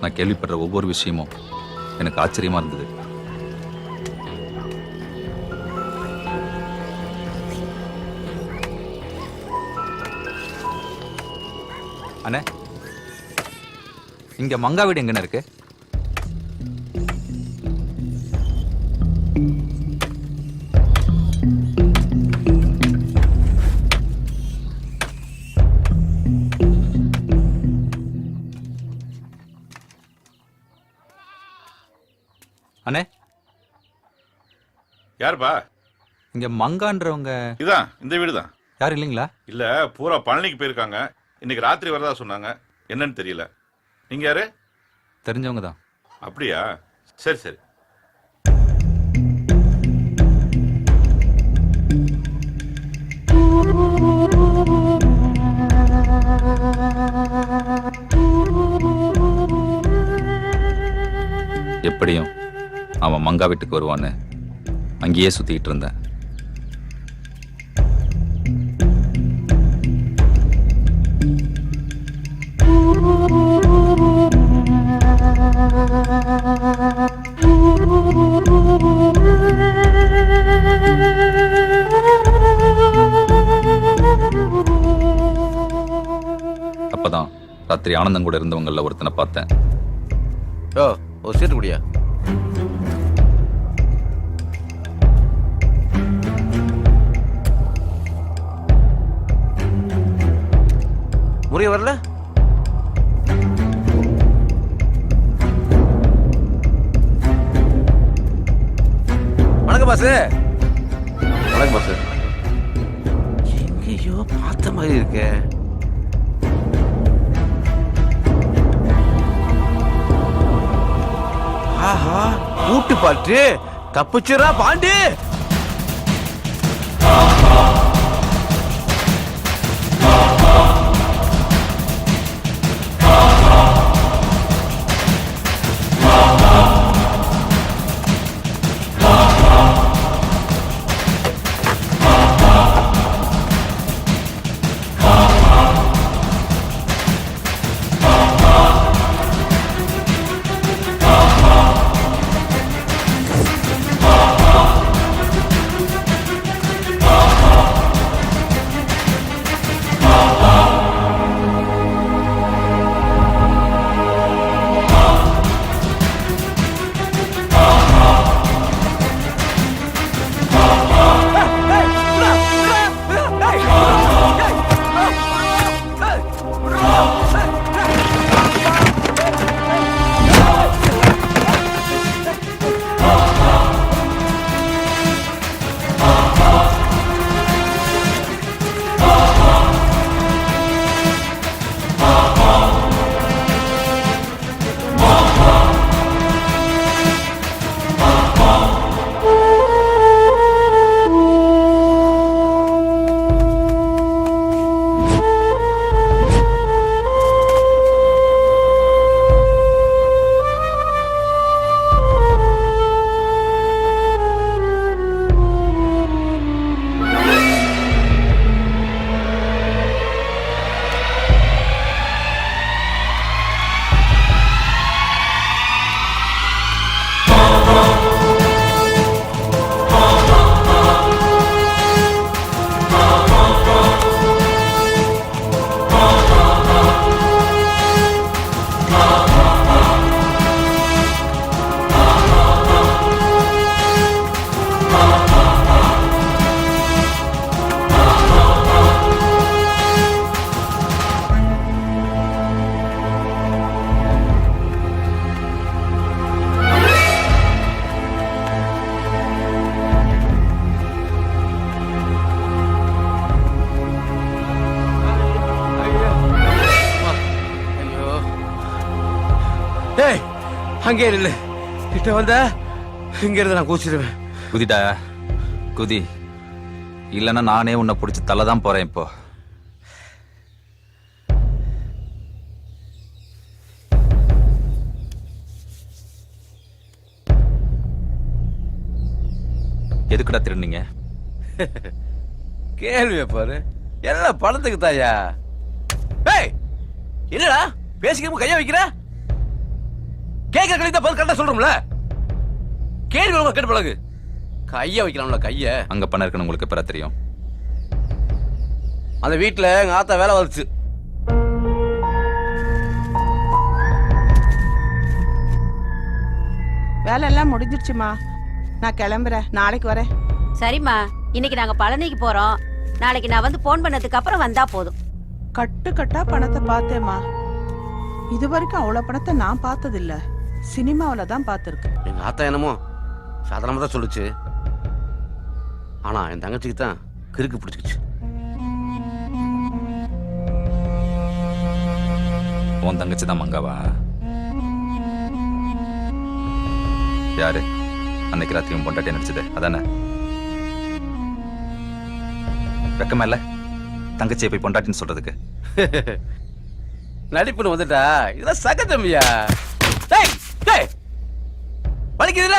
நான் கேள்விப்படுற ஒவ்வொரு விஷயமும் எனக்கு ஆச்சரியமா இருந்தது. அண்ணே, இங்க மங்கா வீடு எங்கன்னு இருக்கு? அண்ணே, யாருப்பா? இங்க மங்கான்றவங்க இதான் இந்த வீடு தான். யாரும் இல்லைங்களா? இல்ல, பூரா பழனிக்கு போயிருக்காங்க. இன்னைக்கு ராத்திரி வரதா சொன்னாங்க. என்னன்னு தெரியல. நீங்க யாரு? தெரிஞ்சவங்க தான். அப்படியா? சரி சரி. எப்படியும் அவன் மங்கா வீட்டுக்கு வருவான்னு அங்கேயே சுத்திக்கிட்டு இருந்தேன். அப்பதான் ராத்திரி ஆனந்தம் கூட இருந்தவங்கள ஒருத்தனை பார்த்தேன். ஓ, ஒரு சீட்டு குடியா? முறிய வரல? வணக்கம் பாஸ். வணக்கம் பாஸ். எங்கேயோ பார்த்த மாதிரி இருக்கே. ஆஹா, கூட்டு பாட்டு தப்புச்சுரா பாண்டி. அங்கே இல்ல, கிட்ட வந்த இங்க இருந்து நான் கூச்சிடுவேன். குதிடா குதி, இல்லைன்னா நானே உன்னை பிடிச்சி தலை தான் போறேன். இப்போ எதுக்குடா திருநீங்க? கேள்விய பாரு, எல்லாம் பணத்துக்கு தாயா. என்னடா பேசிக்காம கையா வைக்கிற? கேட்கிற கழித்த பதில் கரெக்டா சொல்றோம்ல. கேள்வி ஒழுங்கா கேட்டு பழகு. கைய வைக்கலாம்ல கைய. அங்க பணம் இருக்குன்னு உங்களுக்கு எப்ப தெரியும்? அந்த வீட்டுல எங்க ஆத்தா வேலை வந்துச்சு. வேலை எல்லாம் முடிஞ்சிருச்சுமா. நான் கிளம்புறேன், நாளைக்கு வரேன். சரிம்மா, இன்னைக்கு நாங்க பழனிக்கு போறோம். நாளைக்கு நான் வந்து போன் பண்ணதுக்கு அப்புறம் வந்தா போதும். கட்டு கட்டா பணத்தை பார்த்தேம்மா. இது வரைக்கும் அவ்வளவு பணத்தை நான் பார்த்தது இல்ல. சினிமாவில தான் பார்த்திருக்கேன். எங்க ஆத்தா என்னமோ சாதாரணமா தான் சொல்லுச்சு. ஆனா என் தங்கச்சிக்கு தான் கிறுக்கு பிடிச்சிக்கிச்சு. உன் தங்கச்சி தான் மங்காவா? யாரு அன்னைக்கு ராத்திரி உன் பொண்டாட்டி நடிச்சது அதானே? வெக்கமா இல்ல தங்கச்சியை போய் பொண்டாட்டின்னு சொல்றதுக்கு? நடிப்புன்னு வந்துட்டா இதெல்லாம் சகஜம்யா. டேய் டேய் வலிக்குதுல?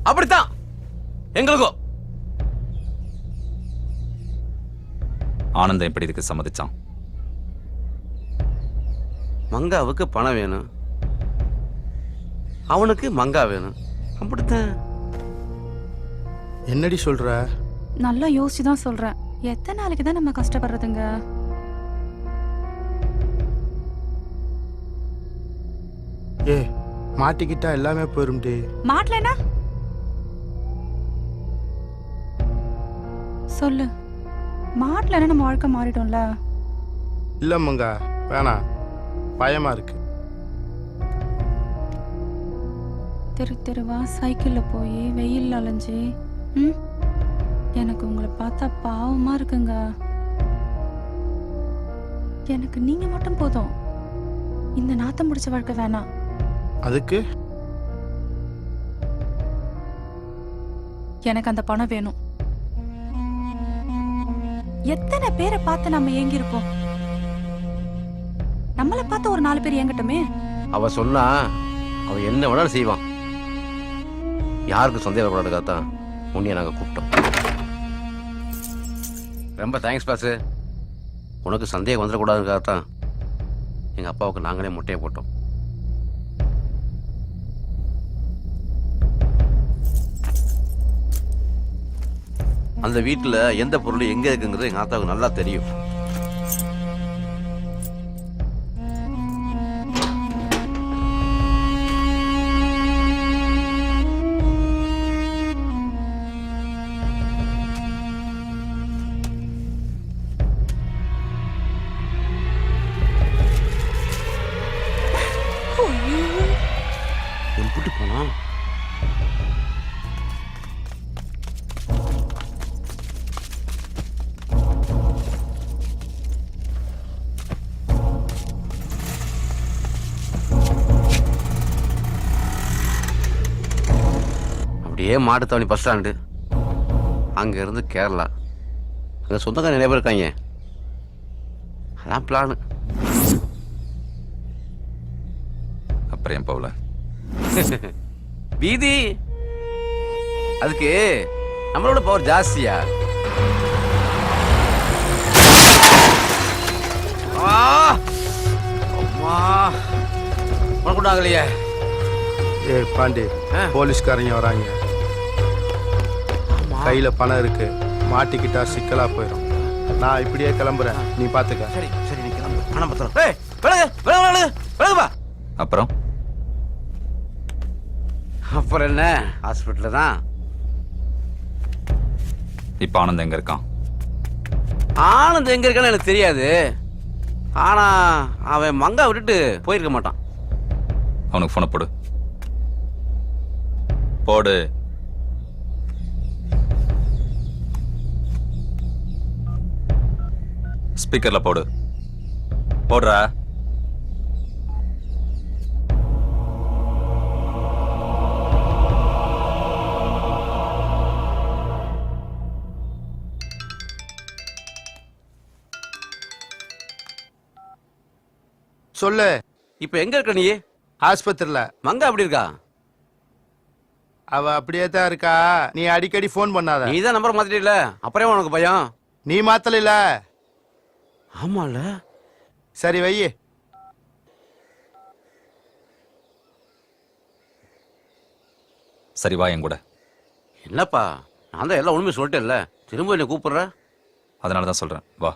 அப்படித்தான் எங்களுக்கும். ஆனந்தம் எப்படி இதுக்கு சம்மதிச்சான்? மங்காவுக்கு பணம் வேணும், அவனுக்கு மங்கா வேணும். அப்படித்தான். என்னடி சொல்ற? நல்லா யோசிச்சு தான் சொல்றேன். எத்தனை நாளைக்கு தான் நம்ம கஷ்டப்படுறதுங்க? ஏ மாட்டிக்கிட்டா எல்லாமே போயிரும்டி. மாட்டலனா சொல்லு. மாட்டலனா நம்ம வாழ்க்கை மாறிடும்ல. இல்ல மங்கா வேணாம், பயமா இருக்கு. தெரு தெருவா சைக்கிள்ல போய் வெயில் அலைஞ்சு எனக்கு உங்களை பார்த்தா பாவமா இருக்குங்க. எனக்கு நீங்க மட்டும் போதும். இந்த நாத்தம் முடிச்ச வாழ்க்கை வேணாம். அதுக்கு எனக்கு அந்த பணம் வேணும். எத்தனை பேரை பார்த்து நம்ம ஏங்கி இருப்போம். நம்மளை பார்த்து ஒரு 4 பேர் ஏங்கட்டுமே. அவ சொன்னா அவ என்ன வேணாலும் செய்வான். யாருக்கு சந்தேகம் வரக்கூடாதுக்காகத்தான் உன்னைய நாங்க கூப்பிட்டோம். ரொம்ப தேங்க்ஸ் பாஸ். உனக்கு சந்தேகம் வந்துடக்கூடாதுக்காகத்தான் எங்க அப்பாவுக்கு நாங்களே முட்டையை போட்டோம். அந்த வீட்டுல எந்த பொருள் எங்க இருக்குங்கிறது எங்க ஆத்தாவுக்கு நல்லா தெரியும். கூட்டி போனா அப்படியே மாட்டுத்தாவணி பஸ் ஸ்டாண்டு, அங்க இருந்து கேரளா. அங்க சொந்தக்கார நிறைய பேர் இருக்காங்க. அதான் பிளானு. அப்புறம் ஏன் போகல? வீதி அதுக்கு நம்மளோட பவர் ஜாஸ்தியா. உனக்குண்டாகலையே. ஏ பாண்டி, போலீஸ்காரங்க வராங்க. கையில பணம் இருக்கு, மாட்டிக்கிட்டா சிக்கலா போயிடும். நான் இப்படியே கிளம்புறேன், நீ பாத்துக்க. சரி சரி, நீ கிளம்பு. பணம் பத்திரம். ஏய் விலகு விலகு விலகுப்பா. அப்புறம் அப்புறம் என்ன, ஹாஸ்பிட்டல் தான். இப்ப ஆனந்த் எங்க இருக்கான்? ஆனந்த் எங்க இருக்கான்னு எனக்கு தெரியாது. ஆனா அவன் மங்கா விட்டுட்டு போயிருக்க மாட்டான். அவனுக்கு போன போடு போடு. ஸ்பீக்கர்ல போடு. போடுறா. சொல்லு. இப்ப எங்க இருக்க நீ? ஆஸ்பத்திரியில. மங்கா எப்படி இருக்கா? அவ அப்படியே தான் இருக்கா. நீ அடிக்கடி போன் பண்ணாத. நீ தான் நம்பர் மாத்திட்டீல, அப்புறம் உனக்கு பயம்? நீ மாத்தல இல்ல? ஆமால. சரி வை. சரி வா என் கூட. என்னப்பா நான் தான் எல்லாம் உண்மையை சொல்லிட்டேன்ல, திரும்ப என்னை கூப்பிடுற? அதனால தான் சொல்கிறேன், வா.